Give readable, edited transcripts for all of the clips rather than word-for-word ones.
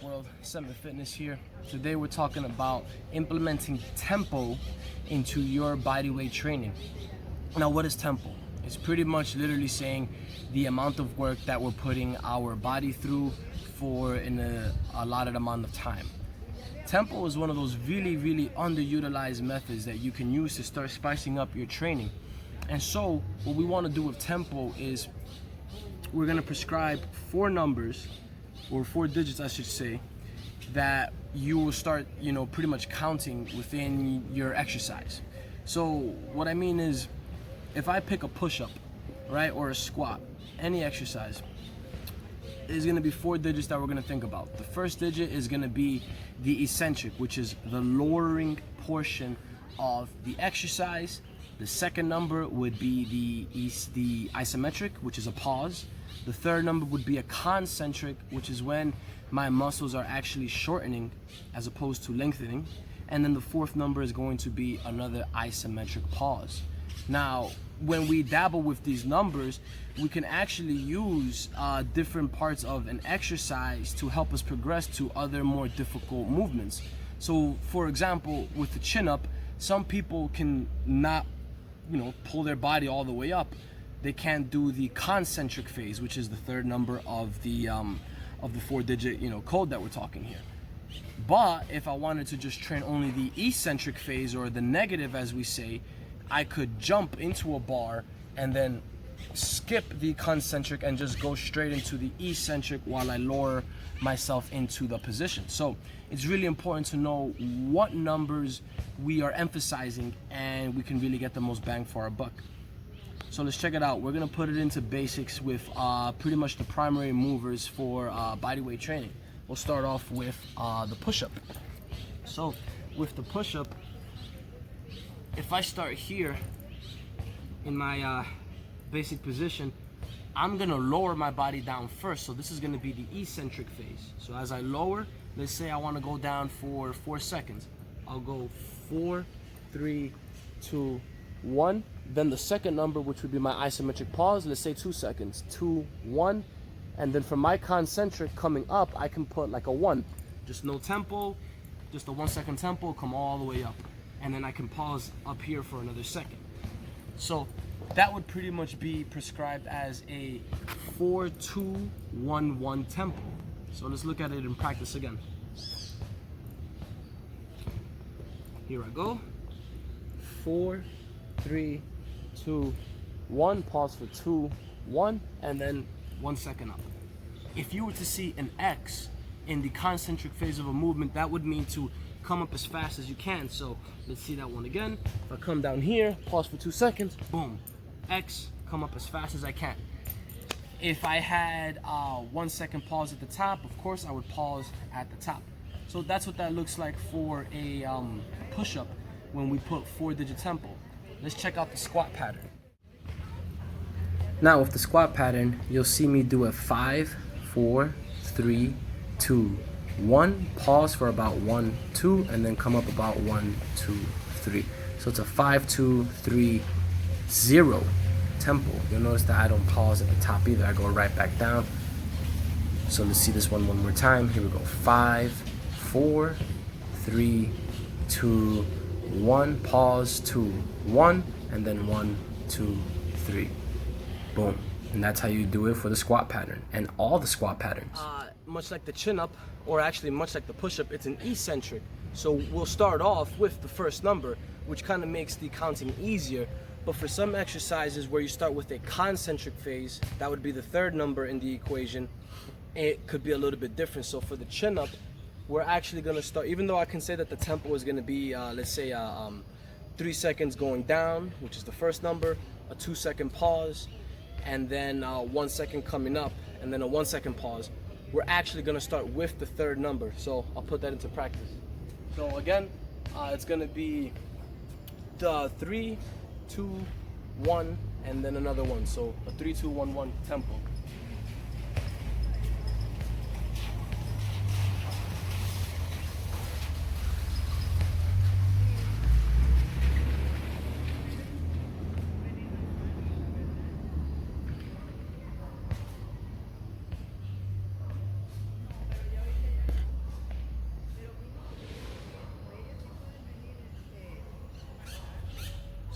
world, Semet Fitness here. Today we're talking about implementing tempo into your bodyweight training. Now, what is tempo? It's pretty much literally saying the amount of work that we're putting our body through for in a allotted amount of time. Tempo is one of those really underutilized methods that you can use to start spicing up your training. And so what we want to do with tempo is we're going to prescribe 4 numbers, or 4 digits I should say, that you will start, pretty much counting within your exercise. So what I mean is, if I pick a push-up, right, or a squat, any exercise, is going to be 4 digits that we're going to think about. The first digit is going to be the eccentric, which is the lowering portion of the exercise. The second number would be the isometric, which is a pause. The third number would be a concentric, which is when my muscles are actually shortening as opposed to lengthening. And then the fourth number is going to be another isometric pause. Now, when we dabble with these numbers, we can actually use different parts of an exercise to help us progress to other more difficult movements. So, for example, with the chin up, some people can not, pull their body all the way up. They can't do the concentric phase, which is the third number of the 4-digit, code that we're talking here. But if I wanted to just train only the eccentric phase, or the negative as we say, I could jump into a bar and then skip the concentric and just go straight into the eccentric while I lower myself into the position. So it's really important to know what numbers we are emphasizing, and we can really get the most bang for our buck. So let's check it out. We're gonna put it into basics with pretty much the primary movers for bodyweight training. We'll start off with the push-up. So with the push-up, if I start here in my basic position, I'm gonna lower my body down first. So this is gonna be the eccentric phase. So as I lower, let's say I wanna go down for 4 seconds. I'll go 4, 3, 2, 1. Then the second number, which would be my isometric pause, let's say 2 seconds. 2, 1. And then for my concentric coming up, I can put like a 1. Just no tempo, just a 1 second tempo, come all the way up. And then I can pause up here for another second. So that would pretty much be prescribed as a 4-2-1-1 tempo. So let's look at it in practice again. Here I go. 4, 3, 2, 1. Pause for 2, 1, and then 1 second up. If you were to see an X in the concentric phase of a movement, that would mean to come up as fast as you can. So let's see that one again. If I come down here, pause for 2 seconds, boom, X, come up as fast as I can. If I had 1 second pause at the top, of course I would pause at the top. So that's what that looks like for a push-up when we put 4-digit tempo. Let's check out the squat pattern. Now with the squat pattern, you'll see me do a 5, 4, 3, 2, 1, pause for about 1, 2, and then come up about 1, 2, 3. So it's a 5, 2, 3, 0 tempo. You'll notice that I don't pause at the top either. I go right back down. So let's see this one more time. Here we go. 5, 4, 3, 2, 1, pause, 2, 1, and then 1, 2, 3. Boom. And that's how you do it for the squat pattern and all the squat patterns. Much like the chin up, or actually much like the push up, it's an eccentric. So we'll start off with the first number, which kind of makes the counting easier. But for some exercises where you start with a concentric phase, that would be the third number in the equation, it could be a little bit different. So for the chin up, we're actually going to start, even though I can say that the tempo is going to be, let's say 3 seconds going down, which is the first number, a 2 second pause, and then 1 second coming up, and then a 1 second pause. We're actually going to start with the third number. So I'll put that into practice. So again, it's going to be the 3, 2, 1, and then another 1. So a 3, 2, 1, 1 tempo.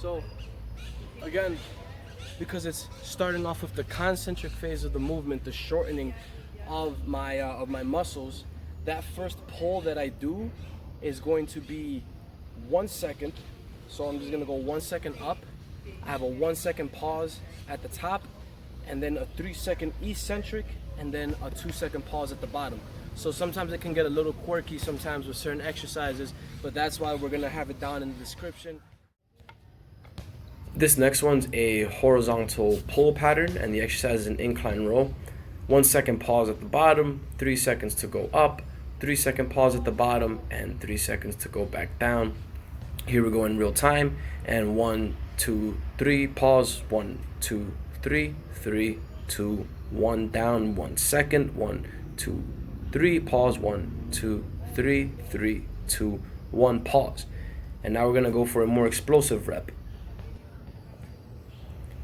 So again, because it's starting off with the concentric phase of the movement, the shortening of my muscles, that first pull that I do is going to be 1 second. So I'm just gonna go 1 second up. I have a 1 second pause at the top, and then a 3 second eccentric, and then a 2 second pause at the bottom. So sometimes it can get a little quirky sometimes with certain exercises, but that's why we're gonna have it down in the description. This next one's a horizontal pull pattern, and the exercise is an incline row. 1 second pause at the bottom, 3 seconds to go up, 3 second pause at the bottom, and 3 seconds to go back down. Here we go in real time, and 1, 2, 3, pause, 1, 2, 3, 3, 2, 1, down, 1 second, 1, 2, 3, pause, 1, 2, 3, 3, 2, 1, pause. And now we're gonna go for a more explosive rep.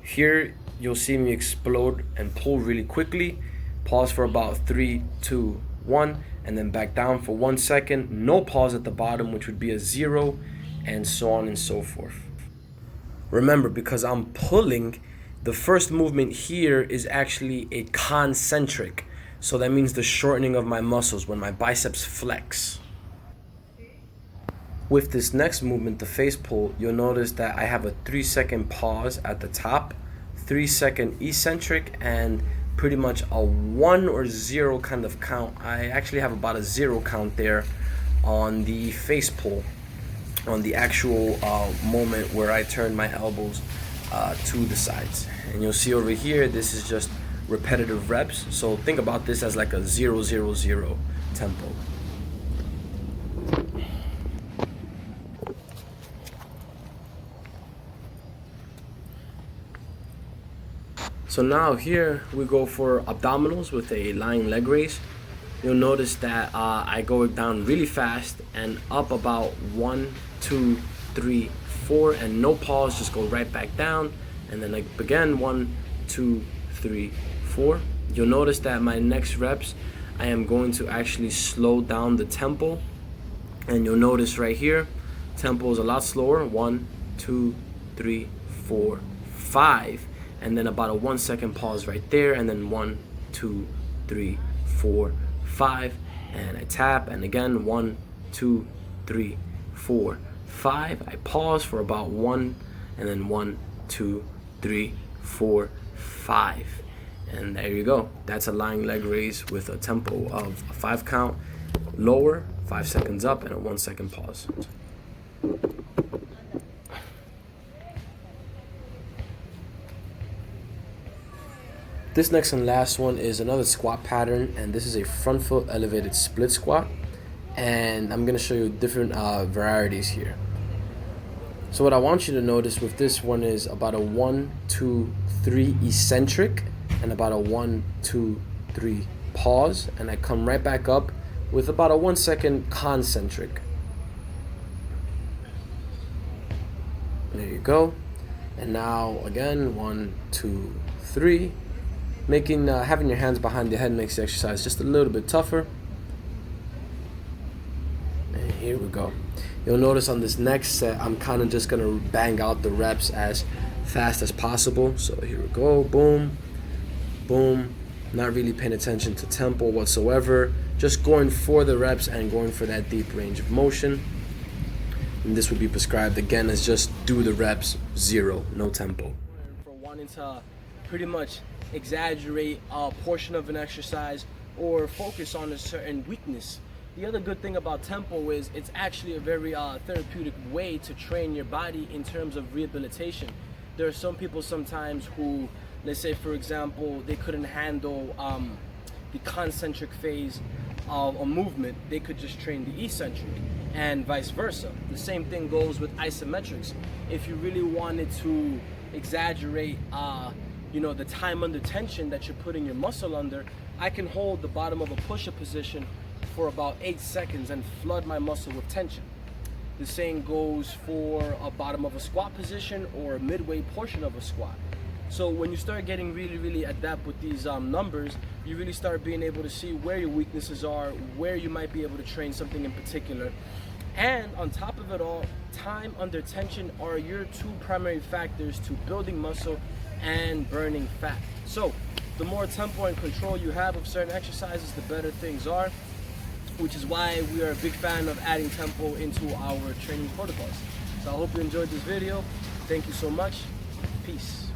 Here you'll see me explode and pull really quickly, pause for about 3, 2, 1, and then back down for 1 second, no pause at the bottom, which would be a 0, and so on and so forth. Remember, because I'm pulling, the first movement here is actually a concentric. So that means the shortening of my muscles when my biceps flex. With this next movement, the face pull, you'll notice that I have a 3 second pause at the top, 3 second eccentric, and pretty much a 1 or 0 kind of count. I actually have about a 0 count there on the face pull, on the actual moment where I turn my elbows to the sides. And you'll see over here, this is just repetitive reps. So think about this as like a 0, 0, 0 tempo. So now here we go for abdominals with a lying leg raise. You'll notice that I go down really fast and up about 1, 2, 3, 4, and no pause, just go right back down, and then again 1, 2, 3, 4. You'll notice that my next reps I am going to actually slow down the tempo, and you'll notice right here tempo is a lot slower. 1, 2, 3, 4, 5, and then about a 1 second pause right there, and then 1, 2, 3, 4, 5, and I tap, and again 1, 2, 3, 4, 5. I pause for about 1, and then 1, 2, 3, 4, 5, and there you go. That's a lying leg raise with a tempo of a 5 count, lower, 5 seconds up, and a 1 second pause. This next and last one is another squat pattern, and this is a front foot elevated split squat, and I'm going to show you different varieties here. So what I want you to notice with this one is about a 1, 2, 3 eccentric, and about a 1, 2, 3 pause, and I come right back up with about a 1 second concentric. There you go. And now again, 1, 2, 3. Making having your hands behind the head makes the exercise just a little bit tougher. And here we go. You'll notice on this next set, I'm kind of just gonna bang out the reps as fast as possible. So here we go, boom, boom. Not really paying attention to tempo whatsoever. Just going for the reps and going for that deep range of motion. And this would be prescribed again as just do the reps, 0, no tempo. For wanting to pretty much exaggerate a portion of an exercise or focus on a certain weakness. The other good thing about tempo is it's actually a very therapeutic way to train your body in terms of rehabilitation. There are some people sometimes who, let's say for example, they couldn't handle the concentric phase of a movement, they could just train the eccentric, and vice versa. The same thing goes with isometrics. If you really wanted to exaggerate the time under tension that you're putting your muscle under, I can hold the bottom of a push-up position for about 8 seconds and flood my muscle with tension. The same goes for a bottom of a squat position or a midway portion of a squat. So when you start getting really, really adept with these numbers, you really start being able to see where your weaknesses are, where you might be able to train something in particular. And on top of it all, time under tension are your two primary factors to building muscle and burning fat. So the more tempo and control you have of certain exercises, the better things are, which is why we are a big fan of adding tempo into our training protocols. So I hope you enjoyed this video. Thank you so much. Peace.